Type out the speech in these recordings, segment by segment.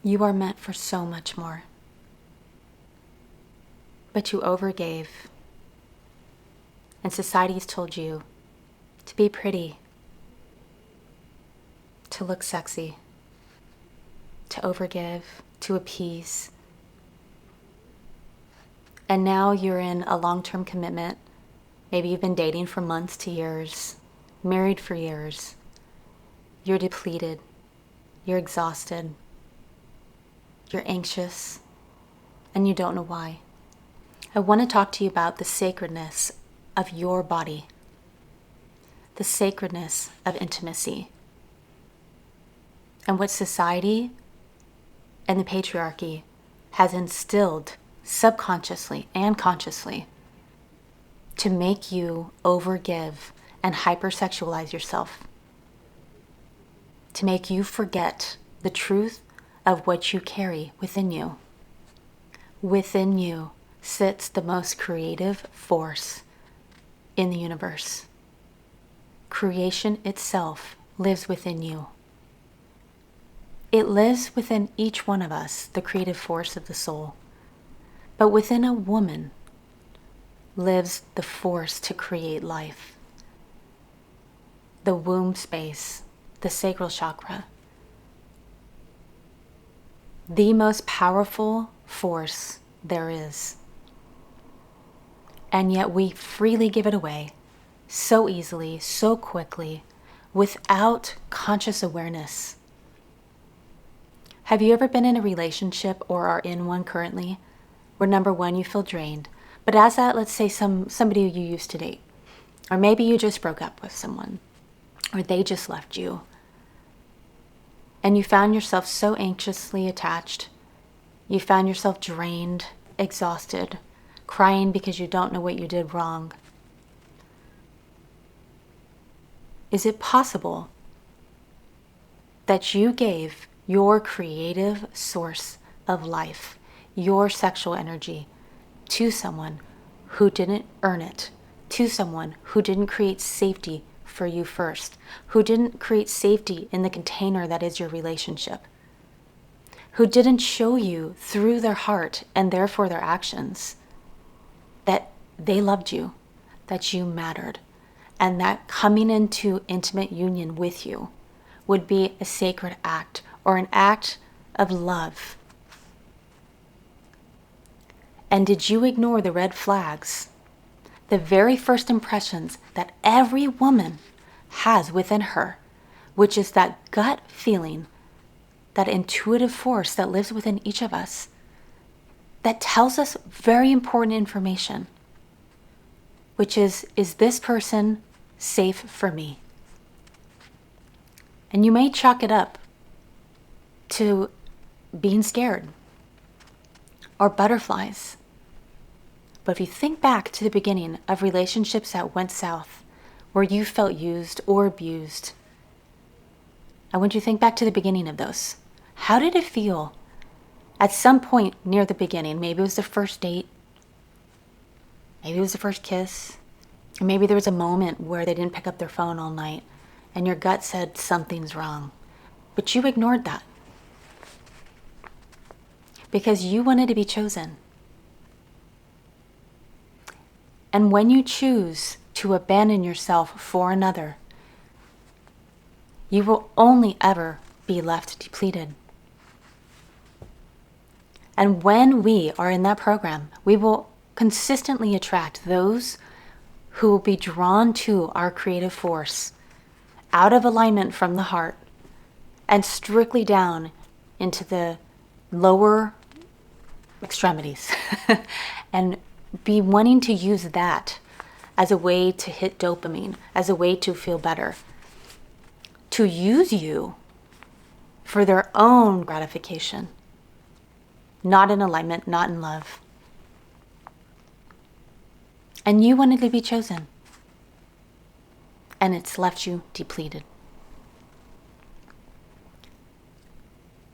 You are meant for so much more. But you overgave. And society's told you to be pretty, to look sexy, to overgive, to appease. And now you're in a long-term commitment. Maybe you've been dating for months to years, married for years. You're depleted. You're exhausted. You're anxious. And you don't know why. I want to talk to you about the sacredness of your body, the sacredness of intimacy, and what society and the patriarchy has instilled subconsciously and consciously to make you overgive and hypersexualize yourself, to make you forget the truth of what you carry within you. Within you sits the most creative force in the universe. Creation itself lives within you. It lives within each one of us, the creative force of the soul. But within a woman lives the force to create life. The womb space, the sacral chakra. The most powerful force there is. And yet we freely give it away so easily, so quickly, without conscious awareness. Have you ever been in a relationship or are in one currently where number one, you feel drained, but as that, let's say somebody you used to date, or maybe you just broke up with someone, or they just left you, and you found yourself so anxiously attached, you found yourself drained, exhausted, crying because you don't know what you did wrong. Is it possible that you gave your creative source of life, your sexual energy, to someone who didn't earn it, to someone who didn't create safety for you first, who didn't create safety in the container that is your relationship, who didn't show you through their heart and therefore their actions that they loved you, that you mattered, and that coming into intimate union with you would be a sacred act or an act of love. And did you ignore the red flags, the very first impressions that every woman has within her, which is that gut feeling, that intuitive force that lives within each of us, that tells us very important information, which is this person safe for me? And you may chalk it up to being scared or butterflies. But if you think back to the beginning of relationships that went south, where you felt used or abused, I want you to think back to the beginning of those. How did it feel at some point near the beginning? Maybe it was the first date. Maybe it was the first kiss. Or maybe there was a moment where they didn't pick up their phone all night and your gut said something's wrong. But you ignored that because you wanted to be chosen. And when you choose to abandon yourself for another, you will only ever be left depleted. And when we are in that program, we will consistently attract those who will be drawn to our creative force out of alignment from the heart and strictly down into the lower extremities and be wanting to use that as a way to hit dopamine, as a way to feel better, to use you for their own gratification, not in alignment, not in love. And you wanted to be chosen, and it's left you depleted.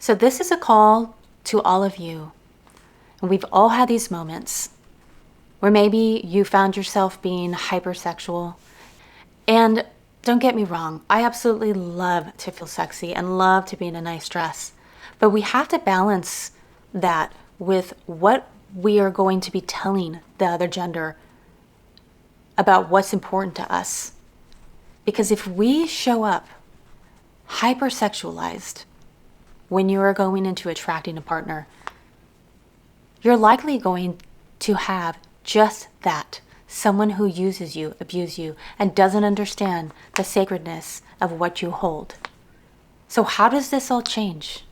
So this is a call to all of you. And we've all had these moments where maybe you found yourself being hypersexual. And don't get me wrong, I absolutely love to feel sexy and love to be in a nice dress. But we have to balance that with what we are going to be telling the other gender about what's important to us. Because if we show up hypersexualized when you are going into attracting a partner, you're likely going to have just that. Someone who uses you, abuses you, and doesn't understand the sacredness of what you hold. So how does this all change?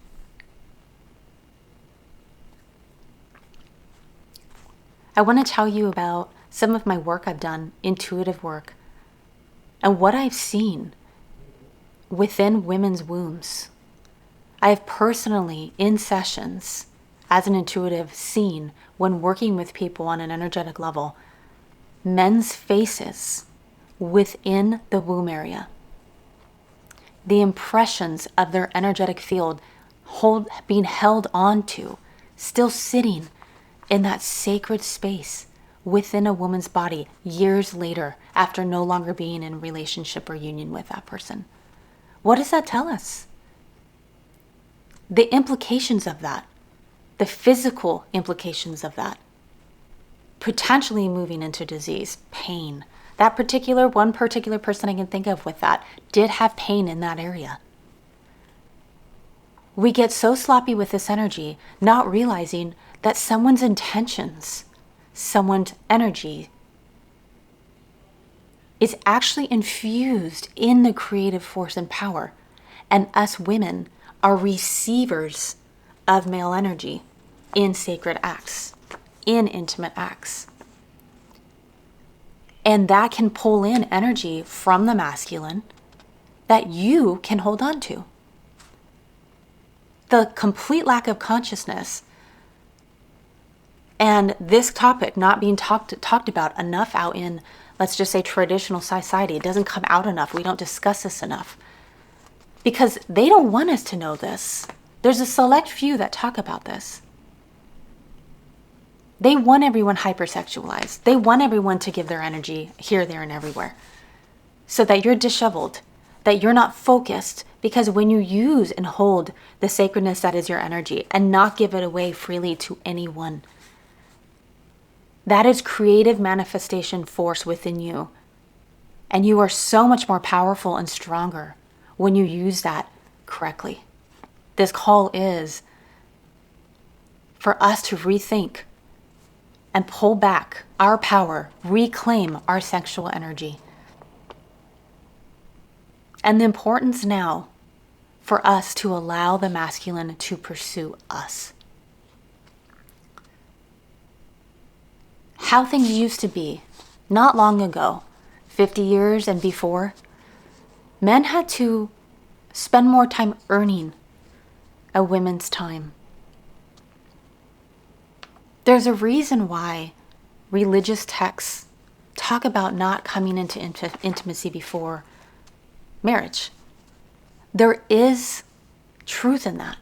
I want to tell you about some of my work I've done, intuitive work, and what I've seen within women's wombs. I have personally, in sessions, as an intuitive, seen when working with people on an energetic level, men's faces within the womb area. The impressions of their energetic field being held onto, still sitting in that sacred space within a woman's body years later after no longer being in relationship or union with that person. What does that tell us? The implications of that, the physical implications of that, potentially moving into disease, pain. That one particular person I can think of with that did have pain in that area. We get so sloppy with this energy, not realizing that someone's intentions, someone's energy is actually infused in the creative force and power. And us women are receivers of male energy in sacred acts, in intimate acts. And that can pull in energy from the masculine that you can hold on to. The complete lack of consciousness and this topic not being talked about enough out in, let's just say, traditional society. It doesn't come out enough. We don't discuss this enough. Because they don't want us to know this. There's a select few that talk about this. They want everyone hypersexualized. They want everyone to give their energy here, there, and everywhere. So that you're disheveled, that you're not focused. Because when you use and hold the sacredness that is your energy and not give it away freely to anyone, that is creative manifestation force within you. And you are so much more powerful and stronger when you use that correctly. This call is for us to rethink and pull back our power, reclaim our sexual energy. And the importance now for us to allow the masculine to pursue us. How things used to be, not long ago, 50 years and before, men had to spend more time earning a woman's time. There's a reason why religious texts talk about not coming into intimacy before marriage. There is truth in that.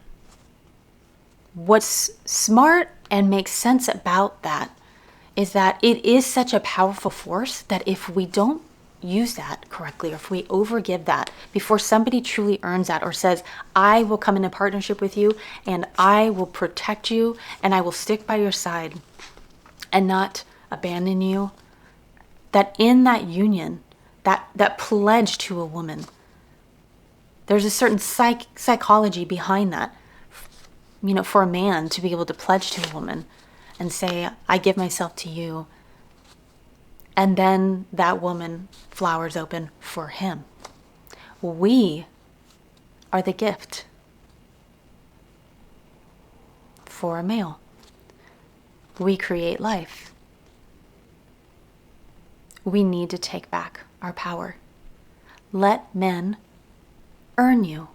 What's smart and makes sense about that is that it is such a powerful force that if we don't use that correctly, or if we overgive that before somebody truly earns that or says, I will come in a partnership with you and I will protect you and I will stick by your side and not abandon you, that in that union, that pledge to a woman, there's a certain psychology behind that, for a man to be able to pledge to a woman and say, I give myself to you. And then that woman flowers open for him. We are the gift for a male. We create life. We need to take back our power. Let men earn you.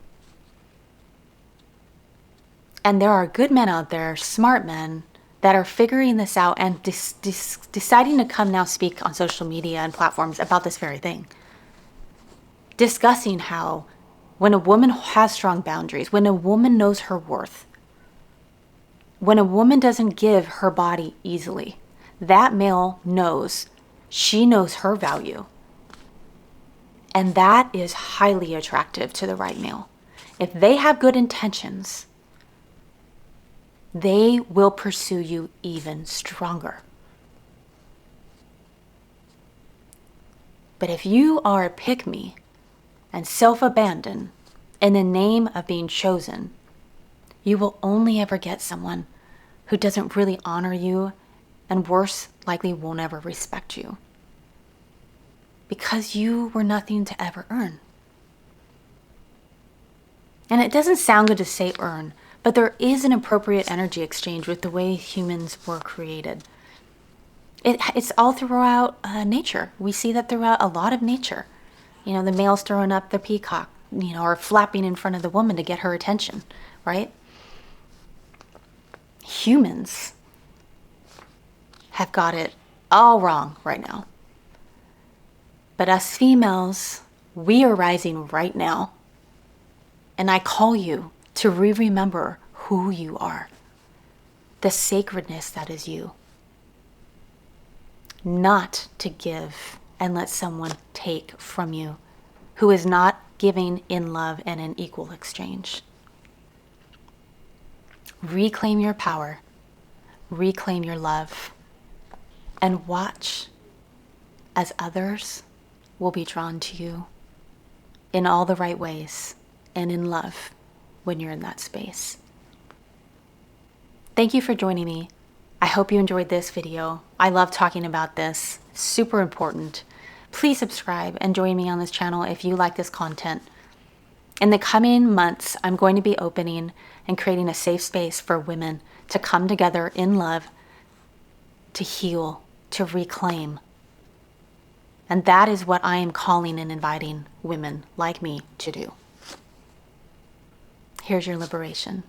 And there are good men out there, smart men, that are figuring this out and deciding to come now speak on social media and platforms about this very thing. Discussing how when a woman has strong boundaries, when a woman knows her worth, when a woman doesn't give her body easily, that male knows, she knows her value. And that is highly attractive to the right male. If they have good intentions, they will pursue you even stronger. But if you are a pick-me and self-abandon in the name of being chosen, you will only ever get someone who doesn't really honor you and worse, likely won't ever respect you. Because you were nothing to ever earn. And it doesn't sound good to say earn, but there is an appropriate energy exchange with the way humans were created. It's all throughout nature. We see that throughout a lot of nature. You know, the male's throwing up the peacock, or flapping in front of the woman to get her attention, right? Humans have got it all wrong right now. But us females, we are rising right now. And I call you to remember who you are, the sacredness that is you. Not to give and let someone take from you who is not giving in love and in equal exchange. Reclaim your power, reclaim your love, and watch as others will be drawn to you in all the right ways and in love when you're in that space. Thank you for joining me. I hope you enjoyed this video. I love talking about this. Super important. Please subscribe and join me on this channel if you like this content. In the coming months, I'm going to be opening and creating a safe space for women to come together in love, to heal, to reclaim. And that is what I am calling and inviting women like me to do. Here's your liberation.